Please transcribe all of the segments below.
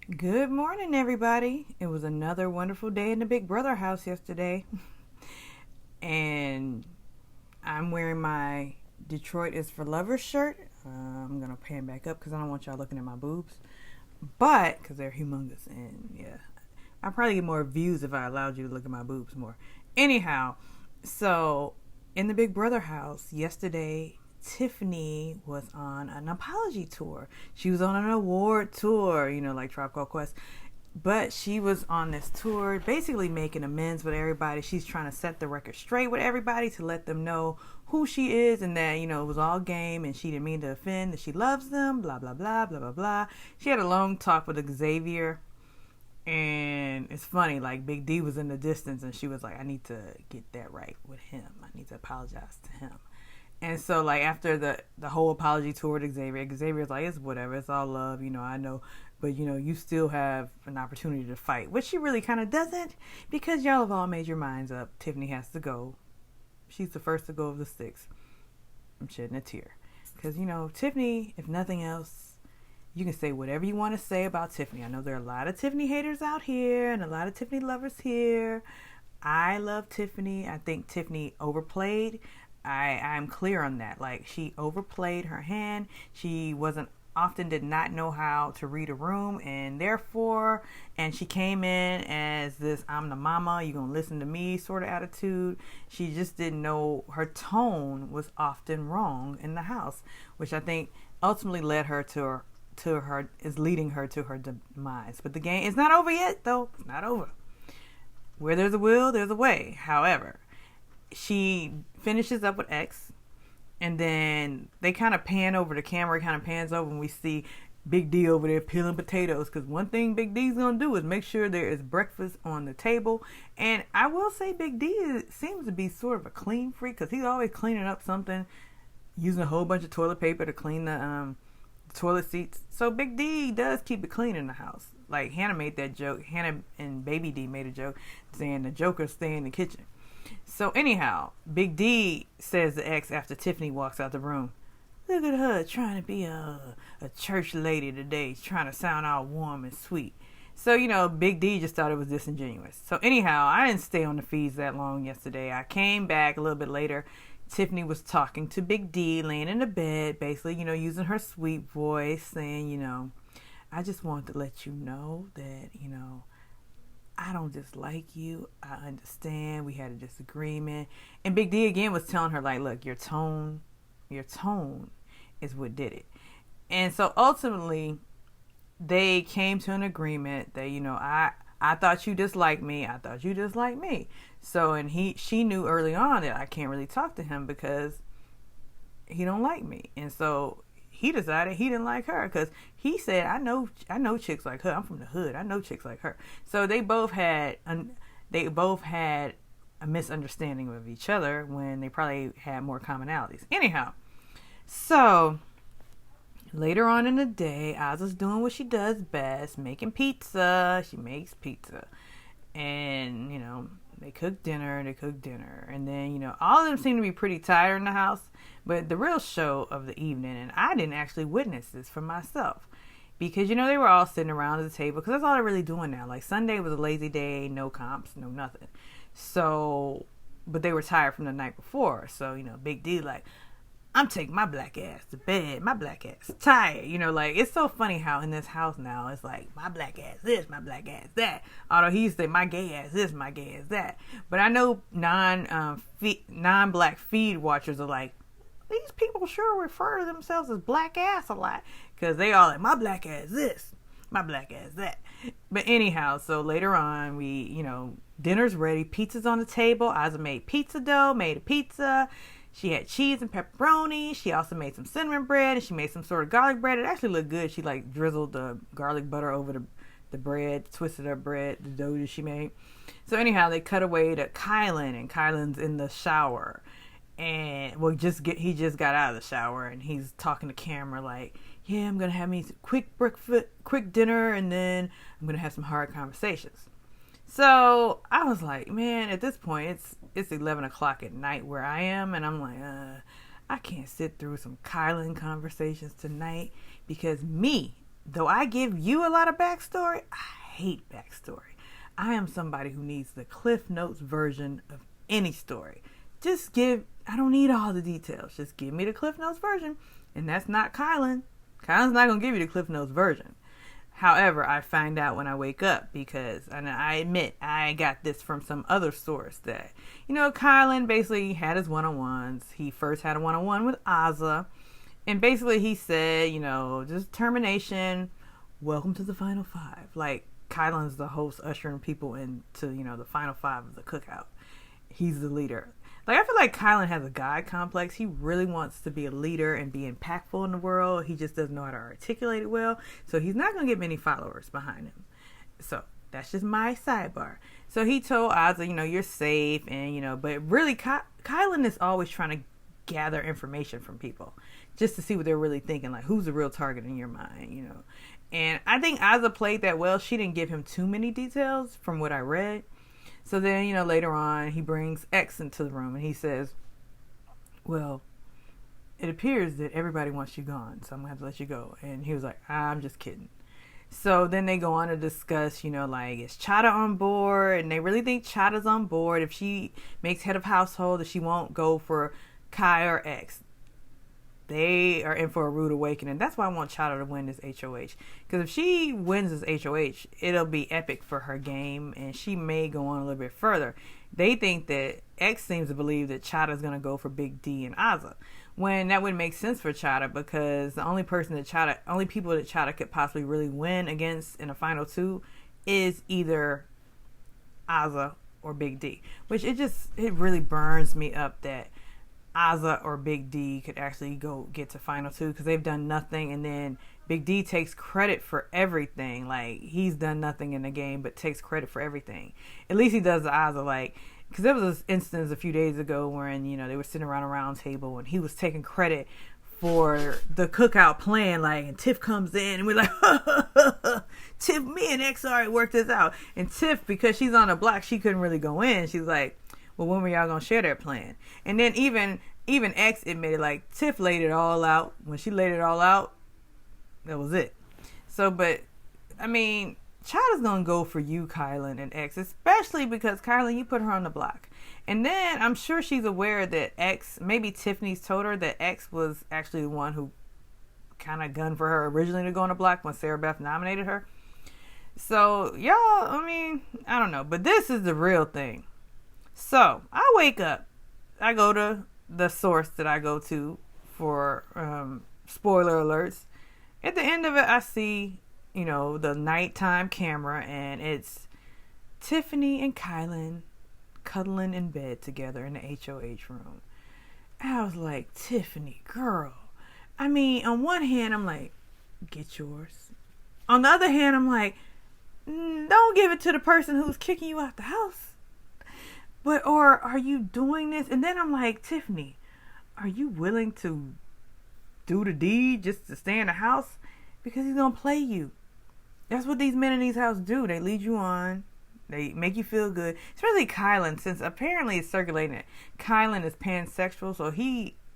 Good morning, everybody. It was another wonderful day in the Big Brother house yesterday. And I'm wearing my Detroit is for Lovers shirt. I'm going to pan back up because I don't want y'all looking at my boobs. But, because they're humongous. And yeah, I'd probably get more views if I allowed you to look at my boobs more. Anyhow, so in the Big Brother house yesterday, Tiffany was on an apology tour. She was on an award tour, like Tribe Called Quest. But she was on this tour basically making amends with everybody. She's trying to set the record straight with everybody to let them know who she is and that, it was all game and she didn't mean to offend, that she loves them, blah, blah, blah, blah, blah, blah. She had a long talk with Xavier. And it's funny, like Big D was in the distance and she was like, I need to get that right with him. I need to apologize to him. And so, like, after the whole apology tour to Xavier's like, it's whatever. It's all love, I know. But, you still have an opportunity to fight. Which she really kind of doesn't, because y'all have all made your minds up. Tiffany has to go. She's the first to go of the six. I'm shedding a tear. Because, Tiffany, if nothing else, you can say whatever you want to say about Tiffany. I know there are a lot of Tiffany haters out here and a lot of Tiffany lovers here. I love Tiffany. I think Tiffany overplayed. I'm clear on that. Like, she overplayed her hand. She did not know how to read a room, and she came in as this I'm the mama, you gonna listen to me sort of attitude. She just didn't know her tone was often wrong in the house, which I think ultimately led her is leading her to her demise. But the game is not over yet, though. It's not over. Where there's a will, there's a way. However, she finishes up with X, and then they kind of pan over, the camera kind of pans over, and we see Big D over there peeling potatoes, because one thing Big D's gonna do is make sure there is breakfast on the table. And I will say Big D seems to be sort of a clean freak, because he's always cleaning up something, using a whole bunch of toilet paper to clean the toilet seats. So Big D does keep it clean in the house. Like, Hannah made that joke. Hannah and Baby D made a joke saying the Joker stay in the kitchen. So anyhow, Big D says to X after Tiffany walks out the room, look at her trying to be a church lady today, trying to sound all warm and sweet. So, Big D just thought it was disingenuous. So anyhow, I didn't stay on the feeds that long yesterday. I came back a little bit later. Tiffany was talking to Big D, laying in the bed, basically, using her sweet voice, saying, I just wanted to let you know that, I don't dislike you. I understand. We had a disagreement. And Big D again was telling her, like, look, your tone is what did it. And so ultimately, they came to an agreement that, I thought you disliked me. I thought you disliked me. So, and she knew early on that I can't really talk to him because he don't like me. And so he decided he didn't like her, because he said, I know chicks like her. I'm from the hood. I know chicks like her. So they both had a misunderstanding of each other when they probably had more commonalities. Anyhow, so later on in the day, Oz was doing what she does best, making pizza. She makes pizza. And, they cook dinner. And then, all of them seem to be pretty tired in the house. But the real show of the evening, and I didn't actually witness this for myself, because, they were all sitting around the table, because that's all they're really doing now. Like, Sunday was a lazy day, no comps, no nothing. So, but they were tired from the night before. So, Big D like, I'm taking my black ass to bed. My black ass tired. Like, it's so funny how in this house now, it's like, my black ass this, my black ass that. Although he said, my gay ass this, my gay ass that. But I know non-black feed watchers are like, these people sure refer to themselves as black ass a lot. Because they all like, my black ass this, my black ass that. But anyhow, so later on, we, dinner's ready. Pizza's on the table. Isa made pizza dough, made a pizza. She had cheese and pepperoni. She also made some cinnamon bread, and she made some sort of garlic bread. It actually looked good. She like drizzled the garlic butter over the bread, twisted her bread, the dough that she made. So anyhow, they cut away to Kyland, and Kyland's in the shower. And he just got out of the shower, and he's talking to camera like, yeah, I'm gonna have me some quick dinner, and then I'm gonna have some hard conversations. So I was like, man, at this point, it's 11 o'clock at night where I am, and I'm like, I can't sit through some Kyland conversations tonight, because me, though I give you a lot of backstory, I hate backstory. I am somebody who needs the Cliff Notes version of any story. I don't need all the details. Just give me the Cliff Notes version. And that's not Kyland. Kyland's not going to give you the Cliff Notes version. However, I find out when I wake up because, and I admit, I got this from some other source that, Kyland basically had his one-on-ones. He first had a one-on-one with Azza. And basically he said, just termination, welcome to the final five. Like, Kyland's the host ushering people into, the final five of the cookout. He's the leader. Like, I feel like Kyland has a God complex. He really wants to be a leader and be impactful in the world. He just doesn't know how to articulate it well. So he's not going to get many followers behind him. So that's just my sidebar. So he told Azza, you're safe. And, but really, Kyland is always trying to gather information from people just to see what they're really thinking. Like, who's the real target in your mind, And I think Azza played that well. She didn't give him too many details from what I read. So then, later on, he brings X into the room and he says, well, it appears that everybody wants you gone, so I'm going to have to let you go. And he was like, I'm just kidding. So then they go on to discuss, like, is Chada on board? And they really think Chada's on board. If she makes head of household, that she won't go for Kai or X. They are in for a rude awakening. That's why I want Chada to win this HOH. Because if she wins this HOH, it'll be epic for her game. And she may go on a little bit further. They think that X seems to believe that Chada's going to go for Big D and Azza. When that would make sense for Chada. Because the only people that Chada could possibly really win against in a final two is either Azza or Big D. Which it really burns me up that Azza or Big D could actually go get to final two because they've done nothing, and then Big D takes credit for everything. Like, he's done nothing in the game but takes credit for everything. At least he does to Azza, like, because there was this instance a few days ago when they were sitting around a round table and he was taking credit for the cookout plan, like, and Tiff comes in and we're like, Tiff, me and X already worked this out. And Tiff, because she's on the block, she couldn't really go in. She's like, well, when were y'all gonna share that plan? And then even X admitted, like, Tiff laid it all out. When she laid it all out, that was it. So, but I mean, Chada's gonna go for you, Kyland, and X, especially because Kyland, you put her on the block. And then I'm sure she's aware that X, maybe Tiffany's told her that X was actually the one who kind of gunned for her originally to go on the block when Sarah Beth nominated her. So, y'all, I mean, I don't know, but this is the real thing. So, I wake up, I go to the source that I go to for spoiler alerts. At the end of it, I see, the nighttime camera, and it's Tiffany and Kyland cuddling in bed together in the HOH room. I was like, Tiffany, girl. I mean, on one hand, I'm like, get yours. On the other hand, I'm like, don't give it to the person who's kicking you out the house. Or are you doing this? And then I'm like, Tiffany, are you willing to do the deed just to stay in the house? Because he's going to play you. That's what these men in these houses do. They lead you on. They make you feel good. Especially Kyland, since apparently it's circulating that Kyland is pansexual. So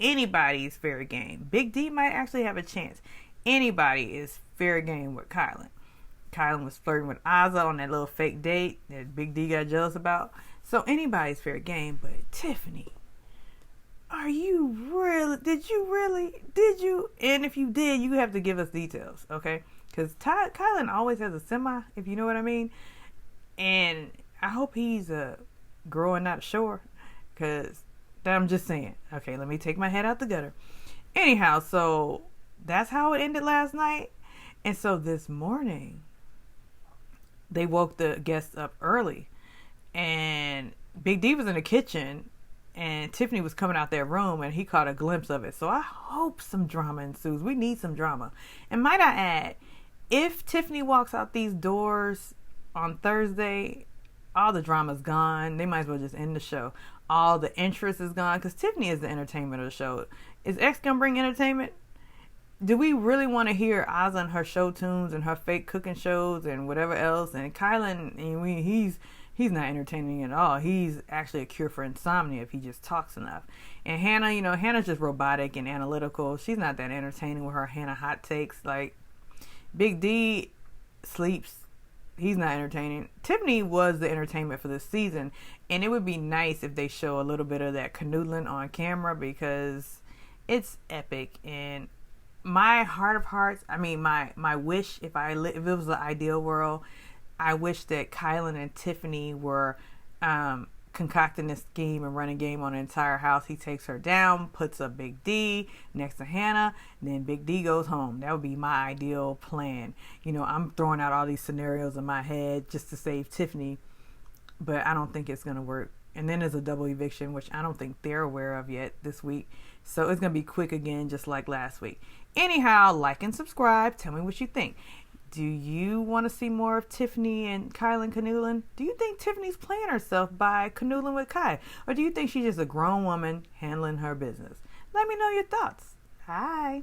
anybody is fair game. Big D might actually have a chance. Anybody is fair game with Kyland. Kyland was flirting with Azza on that little fake date that Big D got jealous about. So anybody's fair game, but Tiffany, did you? And if you did, you have to give us details, okay? Because Kyland always has a semi, if you know what I mean. And I hope he's growing out shore, because I'm just saying. Okay, let me take my head out the gutter. Anyhow, so that's how it ended last night. And so this morning, they woke the guests up early. And Big D was in the kitchen, and Tiffany was coming out their room, and he caught a glimpse of it. So I hope some drama ensues. We need some drama. And might I add, if Tiffany walks out these doors on Thursday, all the drama's gone. They might as well just end the show. All the interest is gone, because Tiffany is the entertainment of the show. Is X gonna bring entertainment? Do we really want to hear Azza and her show tunes and her fake cooking shows and whatever else? And Kyland, he's not entertaining at all. He's actually a cure for insomnia if he just talks enough. And Hannah's just robotic and analytical. She's not that entertaining with her Hannah hot takes. Like, Big D sleeps. He's not entertaining. Tiffany was the entertainment for this season, and it would be nice if they show a little bit of that canoodling on camera because it's epic. And my heart of hearts, I mean, my wish, if it was the ideal world, I wish that Kyland and Tiffany were concocting this scheme and running game on the entire house. He takes her down, puts a Big D next to Hannah, and then Big D goes home. That would be my ideal plan. You know, I'm throwing out all these scenarios in my head just to save Tiffany, but I don't think it's going to work. And then there's a double eviction, which I don't think they're aware of yet this week. So it's going to be quick again, just like last week. Anyhow, like and subscribe. Tell me what you think. Do you want to see more of Tiffany and Kyland canoodling? Do you think Tiffany's playing herself by canoodling with Kai? Or do you think she's just a grown woman handling her business? Let me know your thoughts. Hi.